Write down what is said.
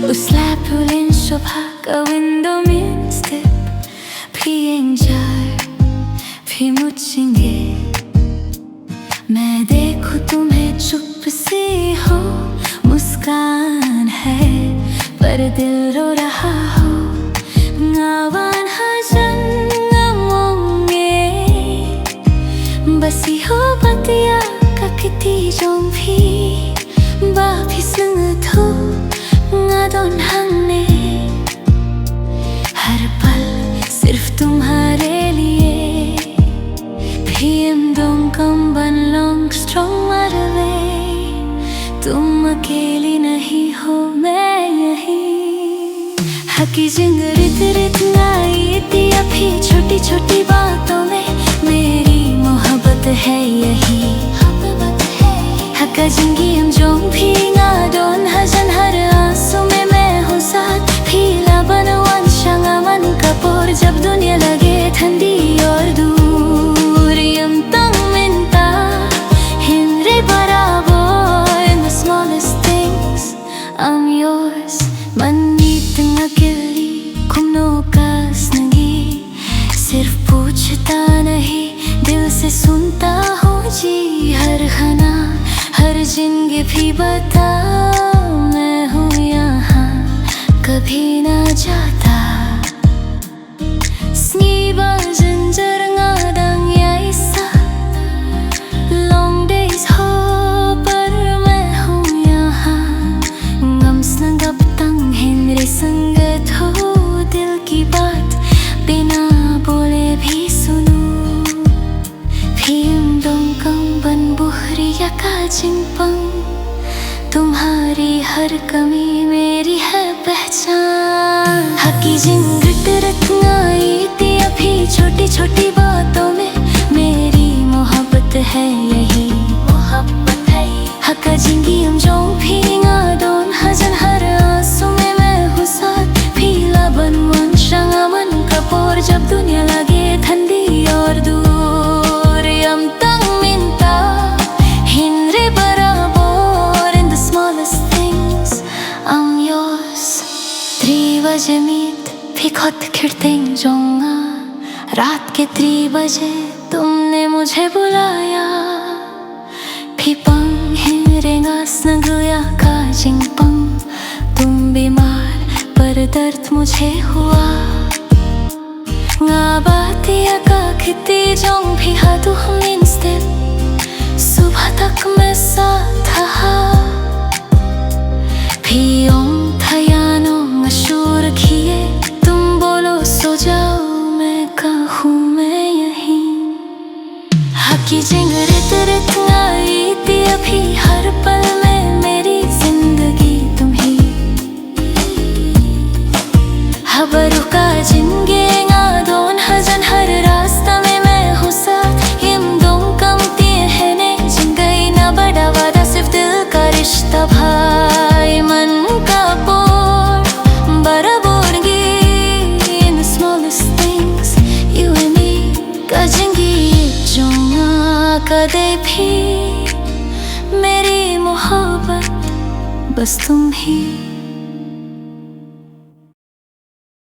Usläpulin शोभा window में स्थित भी एंजॉय भी मुझेंगे। मैं देखूं तुम्हें चुप सी हो, मुस्कान है पर दिल रो रहा हो। ngawan hajan ngamonge basi ho batia kakiti jong phi ba phi sung thu ngadon hangne हर पल सिर्फ तुम्हारे लिए। PM dong kam ban long strong marve, तुम अकेली नहीं हो मैं यही। हकी जिंग रित रित आई दिया भी छोटी छोटी बातों में मेरी मोहब्बत है यही। हका जिंगी हम जो भी ngadon hajan हर आंसू में मैं हूँ साथ। फीला बनवान शंगामन कपूर जब दुनिया लगे ठंडी और दूर। यम तंग मिनता हिंरे बराबर in the smallest things I'm yours। Money तंग अकेली कुमनो कास नगी, सिर्फ पूछता नहीं दिल से सुनता हूँ जी। हर खाना हर जिंदगी भी बता मैं हूँ यहाँ कभी ना जाता। Snibal ginger ngadang yaisa long days हो पर मैं हूँ यहाँ। गम संगप तंग हिंरे संगत हो, दिल की बात बिना बोले भी सुनूं। भीम दong कम बन बुहरिया का जिंपंग, तुम्हारी हर कमी मेरी है पहचान। हकी जिंग रत्नाई दिया भी छोटी छोटी बातों में मेरी मोहब्बत है यही। मोहब्बत है हका जिंगी हम जो भी ngadon hajan हर आंसू में मैं हूँ साथ। फीला बनवान शंगामन कपूर जब दुनिया लगे ठंडी और दूर। यम तंग मिनता हिंरे बराबर in the smallest things I'm yours। 3 बजे मीत भी खुद खिड़तें जोंगा, रात के 3 बजे तुमने मुझे बुलाया। भी पंग हिंरेंगा स्नगुया का जिंगपंग, तुम बीमार पर दर्द मुझे हुआ। ngabatia का खिती जोंग भी हाथू हम इंस्टेड, सुबह तक मैं साथ था। भी ओम थयानो ngashur किए, तुम बोलो सो जाओ मैं कहूँ मैं यही। हकी जिंग रित रित आई दिया भी हर पल में मेरी जिंदगी तुम ही। हबरू का जिंगे ngadon hajan हर रास्ता में मैं हूँ साथ। यम dong कम तिए है ने जिंगई ना बड़ा वादा सिर्फ दिल का रिश्ता भाई। मन का पोर बराबरगी in the smallest things you and me। का जिंगी जोंगा कदे भी मेरी मोहब्बत बस तुम ही।